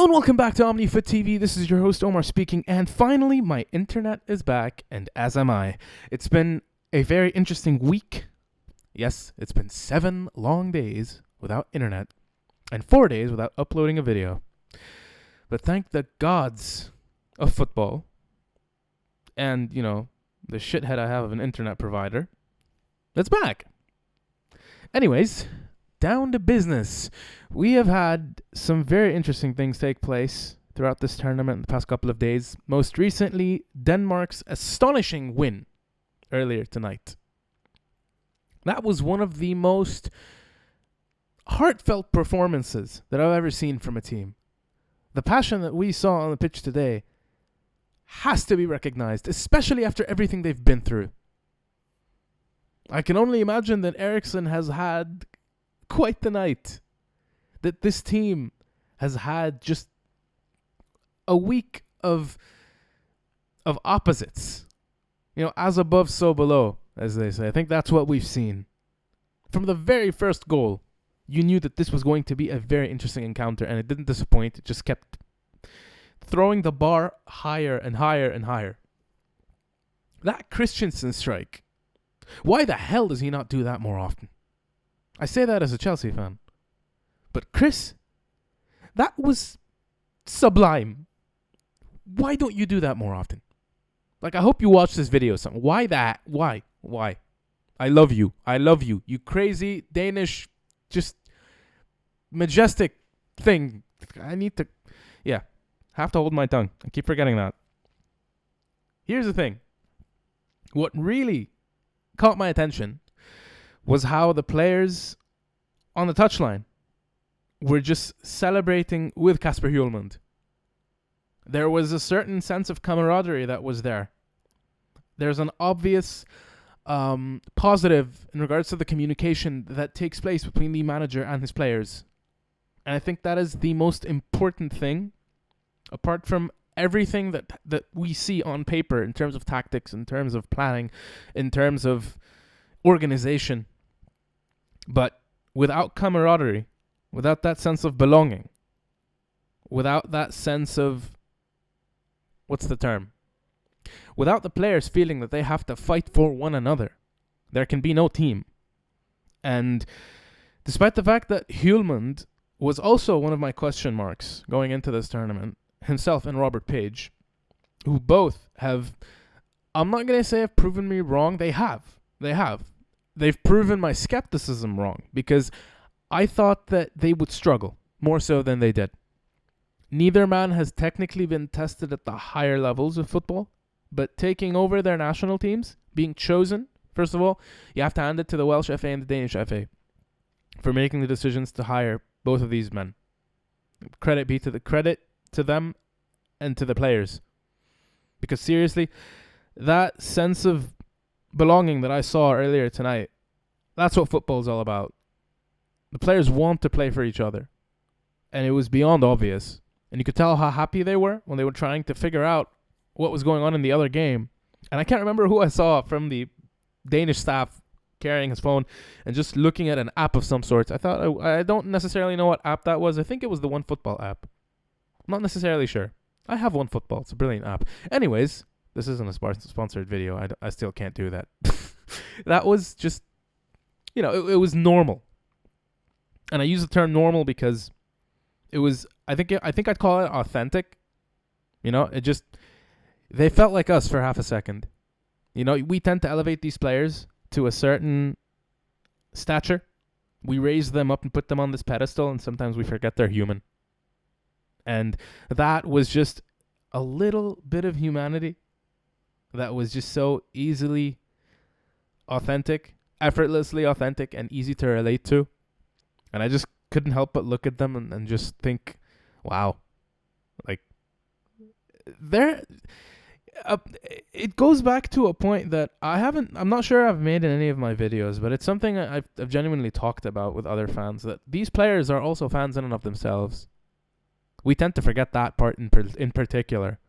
Hello and welcome back to OmniFoot TV. This is your host Omar speaking, and finally my internet is back, and as am I. It's been a very interesting week. Yes, it's been 7 long days without internet, and 4 days without uploading a video. But thank the gods of football, and, the shithead I have of an internet provider, it's back. Anyways, down to business. We have had some very interesting things take place throughout this tournament in the past couple of days. Most recently, Denmark's astonishing win earlier tonight. That was one of the most heartfelt performances that I've ever seen from a team. The passion that we saw on the pitch today has to be recognized, especially after everything they've been through. I can only imagine that Eriksson has had quite the night. That this team has had just a week of opposites. As above, so below, as they say. I think that's what we've seen. From the very first goal, you knew that this was going to be a very interesting encounter, and it didn't disappoint. It just kept throwing the bar higher and higher and higher. That Christensen strike, why the hell does he not do that more often? I say that as a Chelsea fan. But Chris, that was sublime. Why don't you do that more often? I hope you watch this video. Why that? Why? I love you. You crazy Danish, just majestic thing. Have to hold my tongue. I keep forgetting that. Here's the thing. What really caught my attention was how the players on the touchline were just celebrating with Kasper Hjulmand. There was a certain sense of camaraderie that was there. There's an obvious positive in regards to the communication that takes place between the manager and his players. And I think that is the most important thing, apart from everything that we see on paper in terms of tactics, in terms of planning, in terms of organization. But without camaraderie, without that sense of belonging, without that sense of, without the players feeling that they have to fight for one another, there can be no team. And despite the fact that Hjulmand was also one of my question marks going into this tournament, himself and Robert Page, who both have, I'm not going to say have proven me wrong, they have. They've proven my skepticism wrong, because I thought that they would struggle more so than they did. Neither man has technically been tested at the higher levels of football, but taking over their national teams, being chosen, first of all, you have to hand it to the Welsh FA and the Danish FA for making the decisions to hire both of these men. Credit to them and to the players. Because seriously, that sense of belonging that I saw earlier tonight, that's what football is all about. The players want to play for each other. And it was beyond obvious. And you could tell how happy they were when they were trying to figure out what was going on in the other game. And I can't remember who I saw from the Danish staff carrying his phone and just looking at an app of some sort. I don't necessarily know what app that was. I think it was the OneFootball app. I'm not necessarily sure. I have OneFootball. It's a brilliant app. Anyways, this isn't a sponsored video. I still can't do that. That was just, it was normal. And I use the term normal because it was, I think I'd call it authentic. They felt like us for half a second. We tend to elevate these players to a certain stature. We raise them up and put them on this pedestal, and sometimes we forget they're human. And that was just a little bit of humanity that was just so easily authentic, effortlessly authentic, and easy to relate to. And I just couldn't help but look at them and just think, wow. It goes back to a point that I'm not sure I've made in any of my videos, but it's something I've genuinely talked about with other fans, that these players are also fans in and of themselves. We tend to forget that part in particular.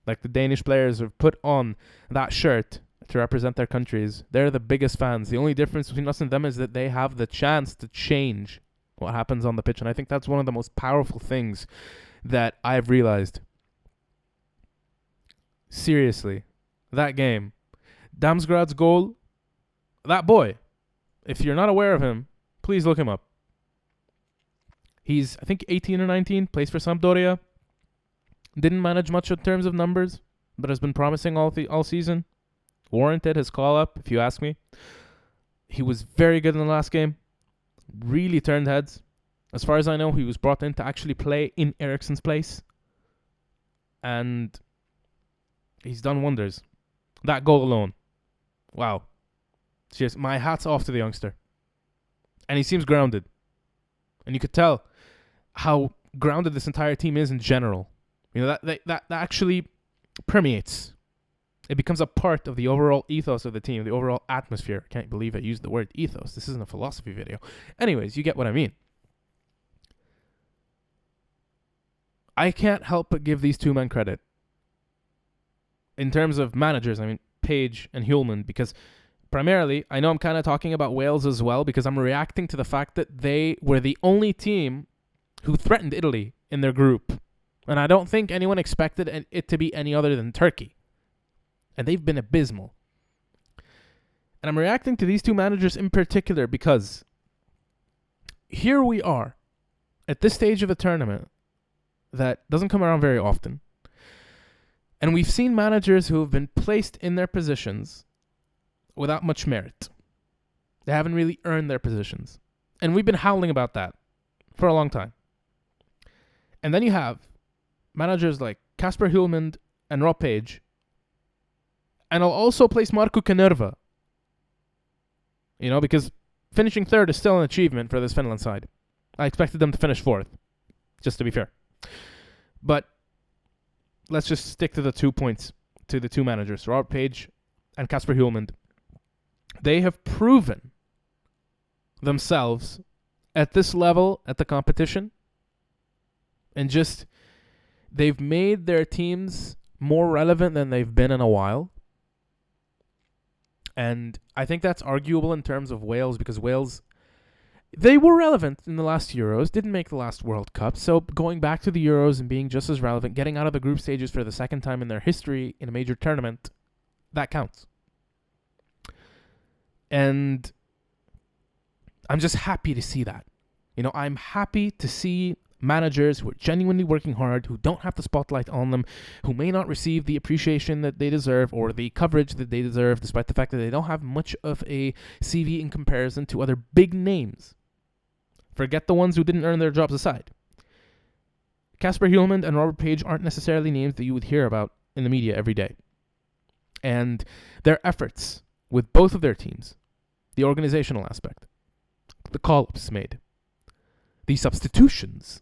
The Danish players have put on that shirt to represent their countries. They're the biggest fans. The only difference between us and them is that they have the chance to change what happens on the pitch. And I think that's one of the most powerful things that I've realized. Seriously, that game, Damsgaard's goal, that boy, if you're not aware of him, please look him up. He's, I think, 18 or 19, plays for Sampdoria. Didn't manage much in terms of numbers, but has been promising all season. Warranted his call-up, if you ask me. He was very good in the last game. Really turned heads. As far as I know, he was brought in to actually play in Eriksen's place. And he's done wonders. That goal alone. Wow. Just my hat's off to the youngster. And he seems grounded. And you could tell how grounded this entire team is in general. You know, that actually permeates. It becomes a part of the overall ethos of the team, the overall atmosphere. I can't believe I used the word ethos. This isn't a philosophy video. Anyways, you get what I mean. I can't help but give these two men credit. In terms of managers, I mean, Page and Hjulmand, because primarily, I know I'm kind of talking about Wales as well, because I'm reacting to the fact that they were the only team who threatened Italy in their group. And I don't think anyone expected it to be any other than Turkey. And they've been abysmal. And I'm reacting to these two managers in particular because here we are at this stage of the tournament that doesn't come around very often. And we've seen managers who have been placed in their positions without much merit. They haven't really earned their positions. And we've been howling about that for a long time. And then you have managers like Kasper Hjulmand and Rob Page. And I'll also place Marco Canerva. You know, because finishing third is still an achievement for this Finland side. I expected them to finish fourth, just to be fair. But let's just stick to the 2 points, to the two managers, Rob Page and Kasper Hjulmand. They have proven themselves at this level at the competition, and just they've made their teams more relevant than they've been in a while. And I think that's arguable in terms of Wales, because Wales, they were relevant in the last Euros, didn't make the last World Cup. So going back to the Euros and being just as relevant, getting out of the group stages for the second time in their history in a major tournament, that counts. And I'm just happy to see that. You know, I'm happy to see managers who are genuinely working hard, who don't have the spotlight on them, who may not receive the appreciation that they deserve or the coverage that they deserve, despite the fact that they don't have much of a CV in comparison to other big names. Forget the ones who didn't earn their jobs aside. Kasper Hjulmand and Robert Page aren't necessarily names that you would hear about in the media every day. And their efforts with both of their teams, the organizational aspect, the call-ups made, the substitutions.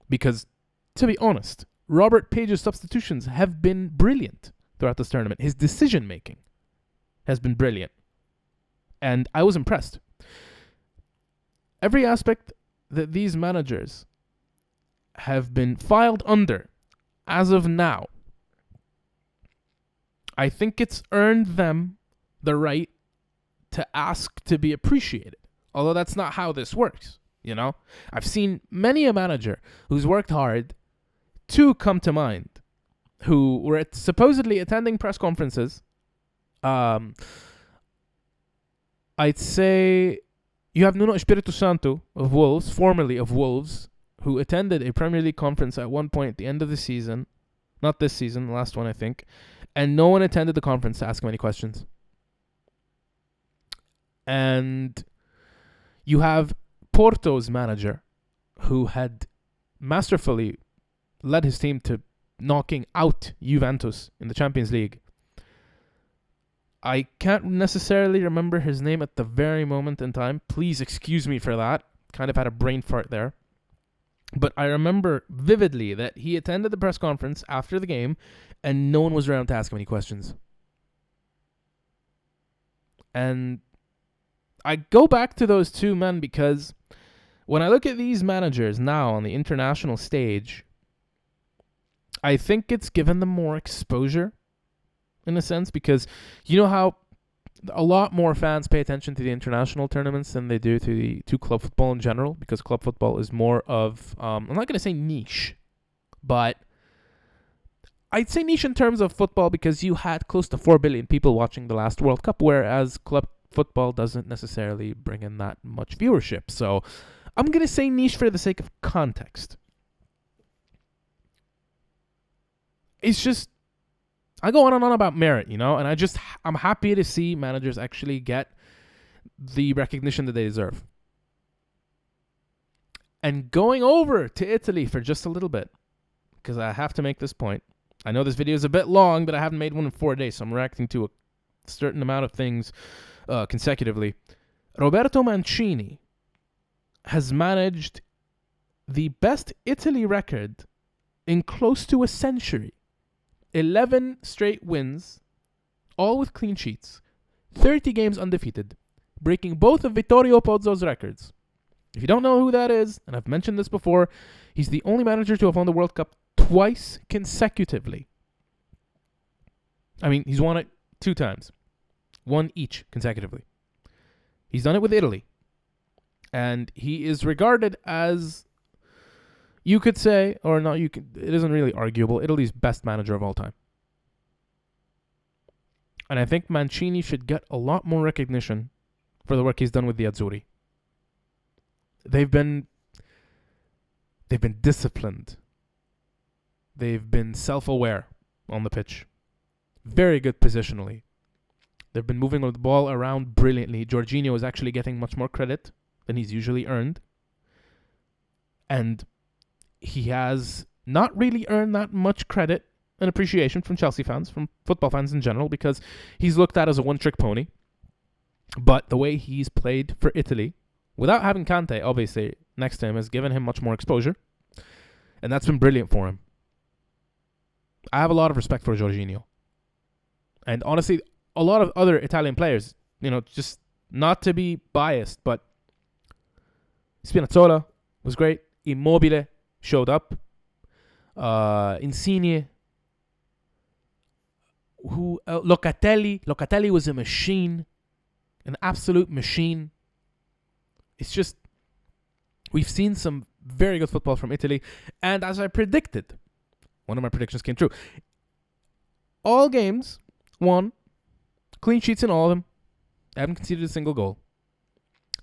Because, to be honest, Robert Page's substitutions have been brilliant throughout this tournament. His decision-making has been brilliant. And I was impressed. Every aspect that these managers have been filed under as of now, I think it's earned them the right to ask to be appreciated. Although that's not how this works, you know? I've seen many a manager who's worked hard, two come to mind, who were supposedly attending press conferences. I'd say you have Nuno Espirito Santo of Wolves, formerly of Wolves, who attended a Premier League conference at one point at the end of the season. Not this season, the last one, I think. And no one attended the conference to ask him any questions. And you have Porto's manager, who had masterfully led his team to knocking out Juventus in the Champions League. I can't necessarily remember his name at the very moment in time. Please excuse me for that. Kind of had a brain fart there. But I remember vividly that he attended the press conference after the game and no one was around to ask him any questions. And I go back to those two men because when I look at these managers now on the international stage, I think it's given them more exposure in a sense, because you know how a lot more fans pay attention to the international tournaments than they do to club football in general, because club football is more of, I'm not going to say niche, But I'd say niche in terms of football because you had close to 4 billion people watching the last World Cup, whereas club football doesn't necessarily bring in that much viewership. So I'm going to say niche for the sake of context. It's just, I go on and on about merit, and I'm happy to see managers actually get the recognition that they deserve. And going over to Italy for just a little bit, because I have to make this point. I know this video is a bit long, but I haven't made one in 4 days, so I'm reacting to a certain amount of things consecutively. Roberto Mancini has managed the best Italy record in close to a century. 11 straight wins, all with clean sheets. 30 games undefeated, breaking both of Vittorio Pozzo's records. If you don't know who that is, and I've mentioned this before, he's the only manager to have won the World Cup twice consecutively. I mean, he's won it 2 times. One each consecutively. He's done it with Italy. And he is regarded as, you could say, or not, it isn't really arguable, Italy's best manager of all time. And I think Mancini should get a lot more recognition for the work he's done with the Azzurri. They've been disciplined. They've been self-aware on the pitch. Very good positionally. They've been moving the ball around brilliantly. Jorginho is actually getting much more credit than he's usually earned. And he has not really earned that much credit and appreciation from Chelsea fans, from football fans in general, because he's looked at as a one-trick pony. But the way he's played for Italy, without having Kante, obviously, next to him, has given him much more exposure. And that's been brilliant for him. I have a lot of respect for Jorginho. And honestly, a lot of other Italian players, just not to be biased, but Spinazzola was great. Immobile showed up. Insigne. Locatelli was a machine. An absolute machine. It's just, we've seen some very good football from Italy. And as I predicted, one of my predictions came true. All games won. Clean sheets in all of them. They haven't conceded a single goal.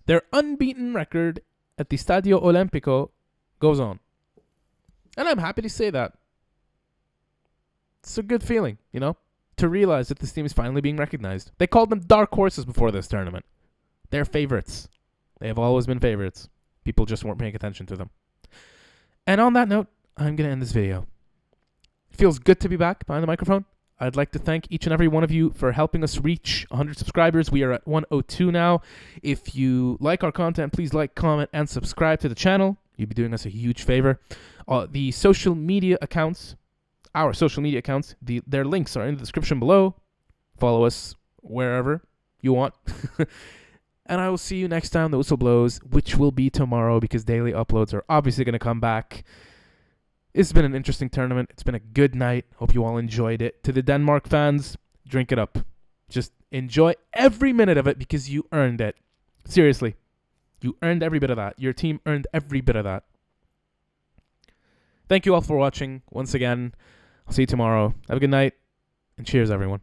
Their unbeaten record at the Stadio Olimpico goes on. And I'm happy to say that. It's a good feeling, to realize that this team is finally being recognized. They called them dark horses before this tournament. They're favorites. They have always been favorites. People just weren't paying attention to them. And on that note, I'm going to end this video. It feels good to be back behind the microphone. I'd like to thank each and every one of you for helping us reach 100 subscribers. We are at 102 now. If you like our content, please like, comment, and subscribe to the channel. You'd be doing us a huge favor. The social media accounts, our social media accounts, their links are in the description below. Follow us wherever you want. And I will see you next time the whistle blows, which will be tomorrow because daily uploads are obviously going to come back. It's been an interesting tournament. It's been a good night. Hope you all enjoyed it. To the Denmark fans, drink it up. Just enjoy every minute of it because you earned it. Seriously. You earned every bit of that. Your team earned every bit of that. Thank you all for watching. Once again, I'll see you tomorrow. Have a good night. And cheers, everyone.